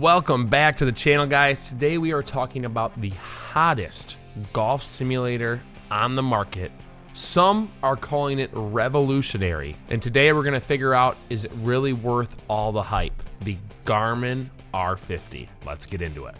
Welcome back to the channel, guys. Today we are talking about the hottest golf simulator on the market. Some are calling it revolutionary, and today we're going to figure out, is it really worth all the hype? The Garmin R50. Let's get into it.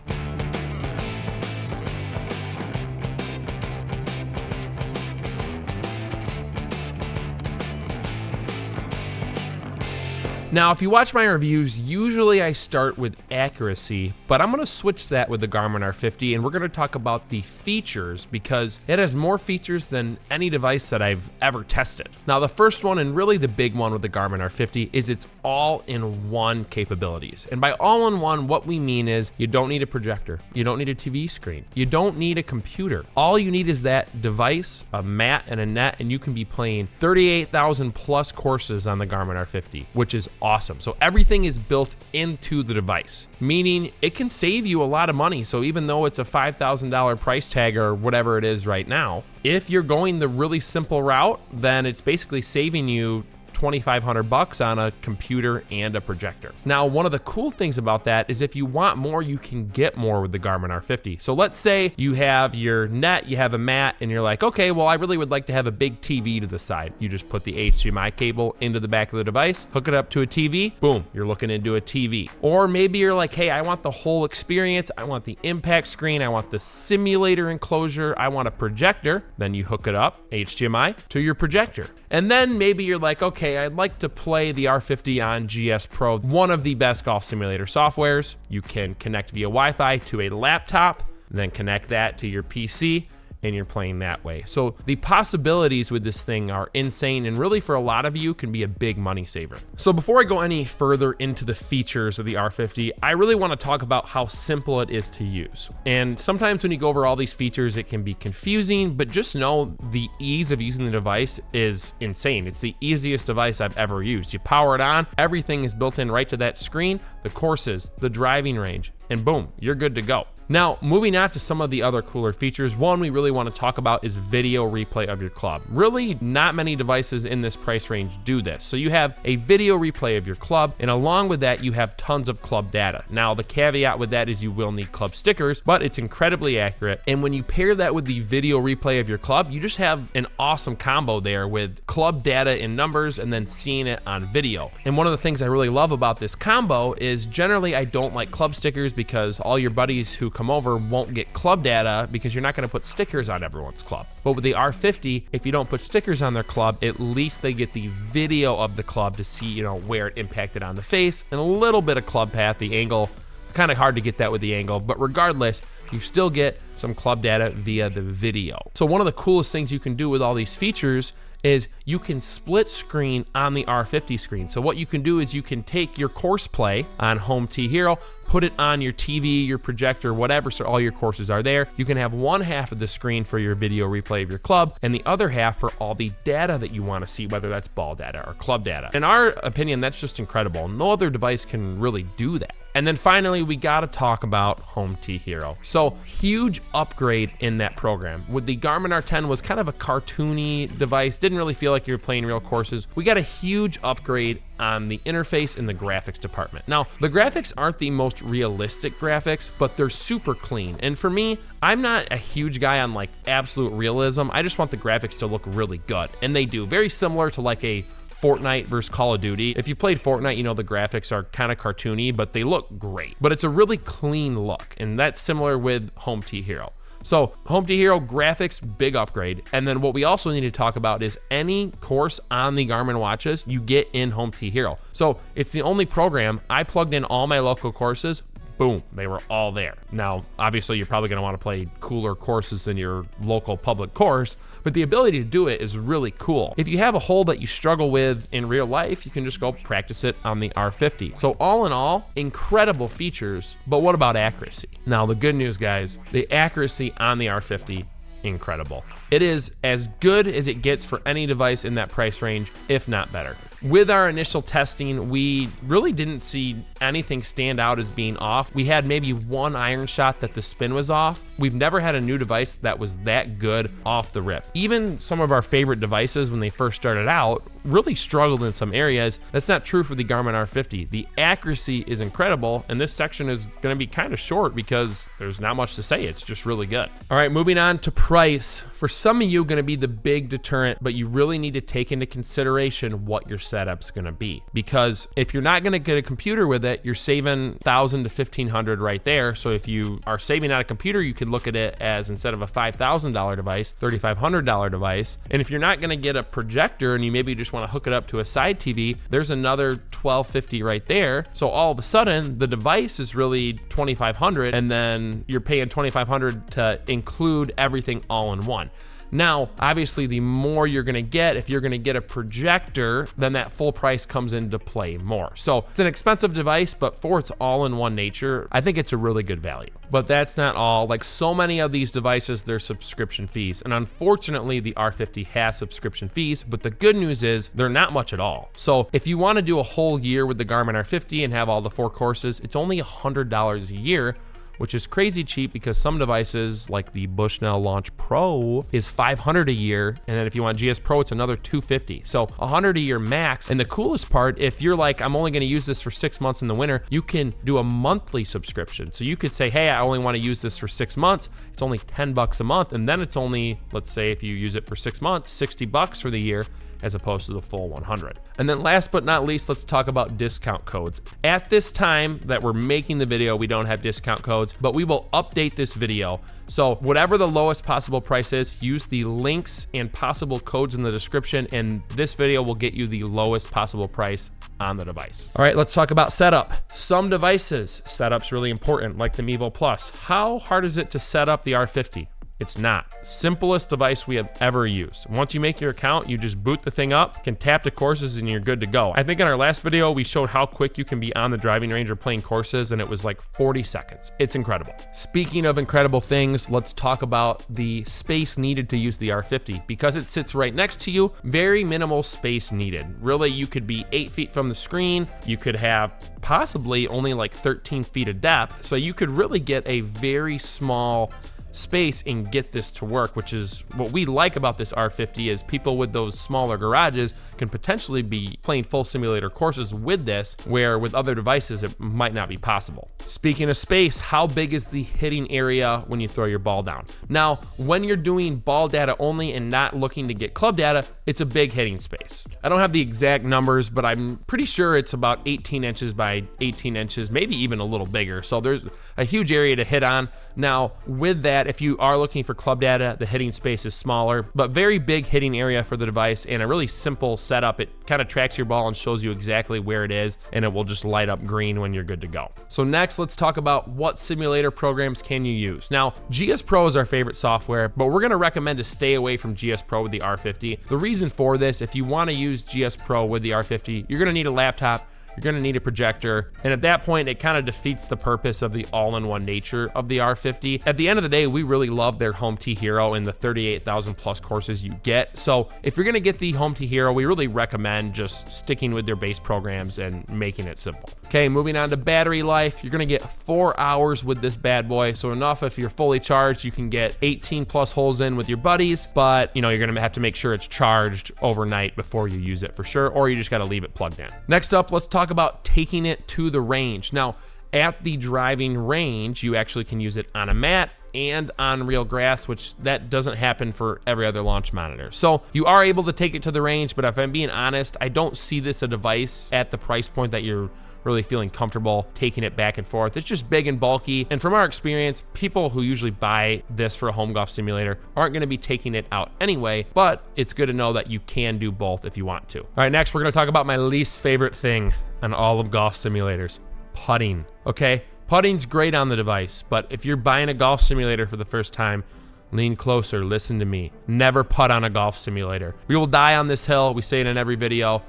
Now, if you watch my reviews, usually I start with accuracy, but I'm going to switch that with the Garmin R50, and we're going to talk about the features because it has more features than any device that I've ever tested. Now, the first one, and really the big one with the Garmin R50, is its all-in-one capabilities. And by all-in-one, what we mean is you don't need a projector, you don't need a TV screen, you don't need a computer. All you need is that device, a mat, and a net, and you can be playing 38,000 plus courses on the Garmin R50, which is awesome. So everything is built into the device, meaning it can save you a lot of money. So even though it's a $5,000 price tag or whatever it is right now, if you're going the really simple route, then it's basically saving you $2,500 on a computer and a projector. Now, one of the cool things about that is if you want more, you can get more with the Garmin R50. So let's say you have your net, you have a mat, and you're like, okay, well, I really would like to have a big TV to the side. You just put the HDMI cable into the back of the device, hook it up to a TV, boom, you're looking into a TV. Or maybe you're like, hey, I want the whole experience. I want the impact screen. I want the simulator enclosure. I want a projector. Then you hook it up, HDMI, to your projector. And then maybe you're like, okay, I'd like to play the R50 on GS Pro, one of the best golf simulator softwares. You can connect via Wi-Fi to a laptop, then connect that to your PC, and you're playing that way. So the possibilities with this thing are insane, and really for a lot of you can be a big money saver. So before I go any further into the features of the R50, I really want to talk about how simple it is to use. And sometimes when you go over all these features, it can be confusing, but just know the ease of using the device is insane. It's the easiest device I've ever used. You power it on, everything is built in right to that screen, the courses, the driving range, and boom, you're good to go. Now, moving on to some of the other cooler features, one we really want to talk about is video replay of your club. Really, not many devices in this price range do this. So you have a video replay of your club, and along with that, you have tons of club data. Now, the caveat with that is you will need club stickers, but it's incredibly accurate. And when you pair that with the video replay of your club, you just have an awesome combo there with club data in numbers and then seeing it on video. And one of the things I really love about this combo is generally I don't like club stickers because all your buddies who come over won't get club data because you're not going to put stickers on everyone's club. But with the R50, if you don't put stickers on their club, at least they get the video of the club to see, where it impacted on the face and a little bit of club path, the angle. It's kind of hard to get that with the angle, but regardless, you still get some club data via the video. So one of the coolest things you can do with all these features is you can split screen on the R50 screen. So what you can do is you can take your course play on Home T Hero, put it on your TV, your projector, whatever, so all your courses are there. You can have one half of the screen for your video replay of your club and the other half for all the data that you want to see, whether that's ball data or club data. In our opinion, that's just incredible. No other device can really do that. And then finally, we gotta talk about Home T Hero. So huge upgrade in that program. With the Garmin R10 was kind of a cartoony device, didn't really feel like you were playing real courses. We got a huge upgrade on the interface in the graphics department. Now, the graphics aren't the most realistic graphics, but they're super clean. And for me, I'm not a huge guy on like absolute realism. I just want the graphics to look really good. And they do, very similar to like a Fortnite versus Call of Duty. If you played Fortnite, the graphics are kind of cartoony, but they look great. But it's a really clean look, and that's similar with Home T Hero. So Home T Hero graphics, big upgrade. And then what we also need to talk about is any course on the Garmin watches you get in Home T Hero. So it's the only program. I plugged in all my local courses, boom, they were all there. Now, obviously, you're probably going to want to play cooler courses than your local public course, but the ability to do it is really cool. If you have a hole that you struggle with in real life, you can just go practice it on the R50. So all in all, incredible features, but what about accuracy? Now, the good news, guys, the accuracy on the R50, incredible. It is as good as it gets for any device in that price range, if not better. With our initial testing, we really didn't see anything stand out as being off. We had maybe one iron shot that the spin was off. We've never had a new device that was that good off the rip. Even some of our favorite devices when they first started out really struggled in some areas. That's not true for the Garmin R50. The accuracy is incredible, and this section is going to be kind of short because there's not much to say. It's just really good. All right, moving on to price. For some of you, going to be the big deterrent, but you really need to take into consideration what your setup's going to be, because if you're not going to get a computer with it, you're saving $1,000 to $1,500 right there. So if you are saving out a computer, you could look at it as, instead of a $5,000 device, $3,500 device. And if you're not going to get a projector and you maybe just want to hook it up to a side TV, there's another $1,250 right there. So all of a sudden the device is really $2,500, and then you're paying $2,500 to include everything all in one. Now, obviously, the more you're gonna get, if you're gonna get a projector, then that full price comes into play more. So it's an expensive device, but for its all-in-one nature, I think it's a really good value. But that's not all. Like so many of these devices, there's subscription fees. And unfortunately, the R50 has subscription fees, but the good news is they're not much at all. So if you wanna do a whole year with the Garmin R50 and have all the 4 courses, it's only $100 a year, which is crazy cheap, because some devices like the Bushnell Launch Pro is $500 a year, and then if you want GS Pro, it's another $250. So $100 a year max. And the coolest part, if you're like, I'm only gonna use this for 6 months in the winter, you can do a monthly subscription. So you could say, hey, I only wanna use this for 6 months. It's only $10 a month, and then it's only, let's say if you use it for 6 months, $60 for the year, as opposed to the full 100. And then last but not least, let's talk about discount codes. At this time that we're making the video, we don't have discount codes, but we will update this video. So whatever the lowest possible price is, use the links and possible codes in the description, and this video will get you the lowest possible price on the device. All right, let's talk about setup. Some devices, setup's really important, like the Mevo Plus. How hard is it to set up the R50? It's not. Simplest device we have ever used. Once you make your account, you just boot the thing up, can tap to courses, and you're good to go. I think in our last video, we showed how quick you can be on the driving range or playing courses, and it was like 40 seconds. It's incredible. Speaking of incredible things, let's talk about the space needed to use the R50. Because it sits right next to you, very minimal space needed. Really, you could be 8 feet from the screen. You could have possibly only like 13 feet of depth. So you could really get a very small space and get this to work, which is what we like about this R50, is people with those smaller garages can potentially be playing full simulator courses with this, where with other devices it might not be possible. Speaking of space, how big is the hitting area when you throw your ball down? Now, when you're doing ball data only and not looking to get club data, it's a big hitting space. I don't have the exact numbers, but I'm pretty sure it's about 18 inches by 18 inches, maybe even a little bigger. So there's a huge area to hit on. Now, with that, if you are looking for club data, the hitting space is smaller, but very big hitting area for the device, and a really simple setup. It kind of tracks your ball and shows you exactly where it is, and it will just light up green when you're good to go. So next, let's talk about what simulator programs can you use. Now, GS Pro is our favorite software, but we're gonna recommend to stay away from GS Pro with the R50. The reason for this, if you wanna use GS Pro with the R50, you're gonna need a laptop, you're gonna need a projector, and at that point, it kind of defeats the purpose of the all-in-one nature of the R50. At the end of the day, we really love their Home T Hero and the 38,000 plus courses you get. So if you're gonna get the Home T Hero, we really recommend just sticking with their base programs and making it simple. Okay, moving on to battery life, you're gonna get 4 hours with this bad boy. So enough if you're fully charged, you can get 18 plus holes in with your buddies, but you know, you're gonna have to make sure it's charged overnight before you use it for sure, or you just gotta leave it plugged in. Next up, let's talk about taking it to the range. Now, at the driving range, you actually can use it on a mat and on real grass, which that doesn't happen for every other launch monitor. So you are able to take it to the range, but if I'm being honest, I don't see this a device at the price point that you're really feeling comfortable taking it back and forth. It's just big and bulky. And from our experience, people who usually buy this for a home golf simulator aren't gonna be taking it out anyway, but it's good to know that you can do both if you want to. All right, next we're gonna talk about my least favorite thing on all of golf simulators, putting, okay? Putting's great on the device, but if you're buying a golf simulator for the first time, lean closer, listen to me. Never putt on a golf simulator. We will die on this hill, we say it in every video.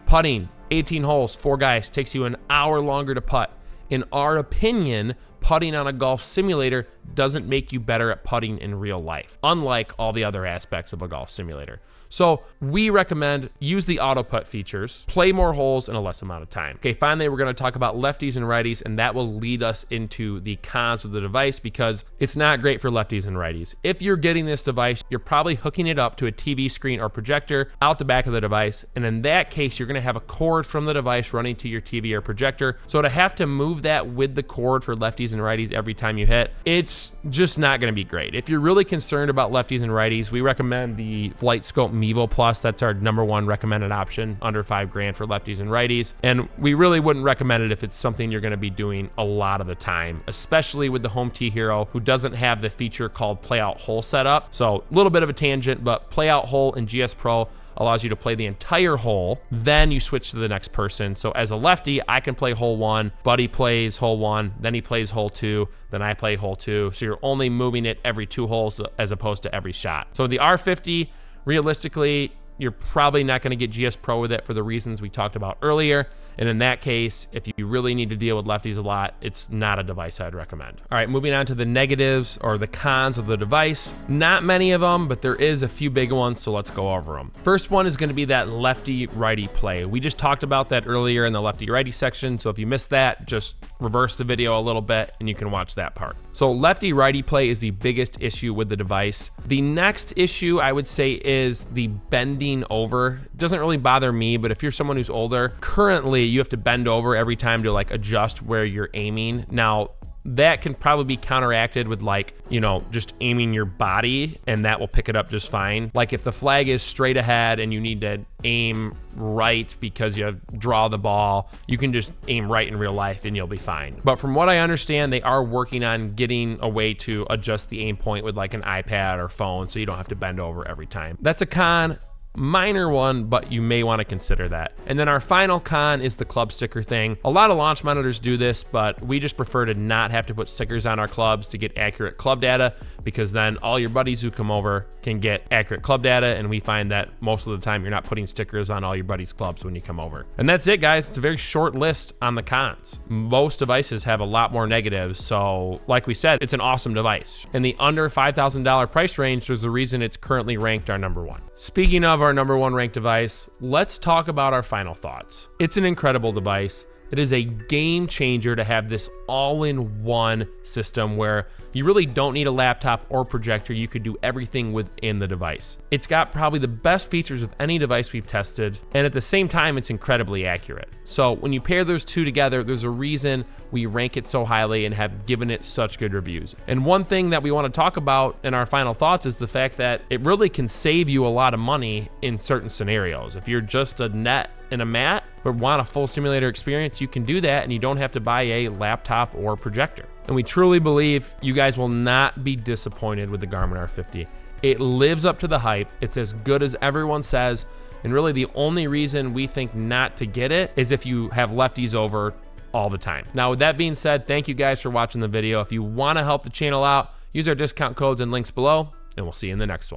Putting, 18 holes, 4 guys, takes you an hour longer to putt. In our opinion, putting on a golf simulator doesn't make you better at putting in real life, unlike all the other aspects of a golf simulator. So we recommend use the auto putt features, play more holes in a less amount of time. Okay, finally, we're gonna talk about lefties and righties, and that will lead us into the cons of the device because it's not great for lefties and righties. If you're getting this device, you're probably hooking it up to a TV screen or projector out the back of the device. And in that case, you're gonna have a cord from the device running to your TV or projector. So to have to move that with the cord for lefties and righties every time you hit, it's just not gonna be great. If you're really concerned about lefties and righties, we recommend the Flight Scope Mevo Plus. That's our #1 recommended option, under $5,000 for lefties and righties. And we really wouldn't recommend it if it's something you're gonna be doing a lot of the time, especially with the Home Tee Hero, who doesn't have the feature called Play Out Hole set up. So a little bit of a tangent, but Play Out Hole in GS Pro allows you to play the entire hole, then you switch to the next person. So as a lefty, I can play hole 1, Buddy plays hole 1, then he plays hole 2, then I play hole 2. So you're only moving it every 2 holes as opposed to every shot. So the R50, realistically, you're probably not gonna get GS Pro with it for the reasons we talked about earlier. And in that case, if you really need to deal with lefties a lot, it's not a device I'd recommend. All right, moving on to the negatives or the cons of the device. Not many of them, but there is a few big ones, so let's go over them. First one is gonna be that lefty-righty play. We just talked about that earlier in the lefty-righty section, so if you missed that, just reverse the video a little bit and you can watch that part. So lefty-righty play is the biggest issue with the device. The next issue I would say is the bending over. It doesn't really bother me, but if you're someone who's older, currently you have to bend over every time to like adjust where you're aiming. Now, that can probably be counteracted with like, you know, just aiming your body and that will pick it up just fine. Like if the flag is straight ahead and you need to aim right because you draw the ball, you can just aim right in real life and you'll be fine. But from what I understand, they are working on getting a way to adjust the aim point with like an iPad or phone so you don't have to bend over every time. That's a con. Minor one, but you may want to consider that. And then our final con is the club sticker thing. A lot of launch monitors do this, but we just prefer to not have to put stickers on our clubs to get accurate club data, because then all your buddies who come over can get accurate club data, and we find that most of the time you're not putting stickers on all your buddies' clubs when you come over. And that's it, guys. It's a very short list on the cons. Most devices have a lot more negatives, so like we said, it's an awesome device. In the under $5,000 price range, there's a reason it's currently ranked our #1. Speaking of our #1 ranked device, let's talk about our final thoughts. It's an incredible device. It is a game changer to have this all-in-one system where you really don't need a laptop or projector. You could do everything within the device. It's got probably the best features of any device we've tested, and at the same time, it's incredibly accurate. So when you pair those two together, there's a reason we rank it so highly and have given it such good reviews. And one thing that we want to talk about in our final thoughts is the fact that it really can save you a lot of money in certain scenarios. If you're just a net and a mat, but want a full simulator experience, you can do that and you don't have to buy a laptop or projector. And we truly believe you guys will not be disappointed with the Garmin R50. It lives up to the hype. It's as good as everyone says. And really the only reason we think not to get it is if you have lefties over all the time. Now, with that being said, thank you guys for watching the video. If you want to help the channel out, use our discount codes and links below, and we'll see you in the next one.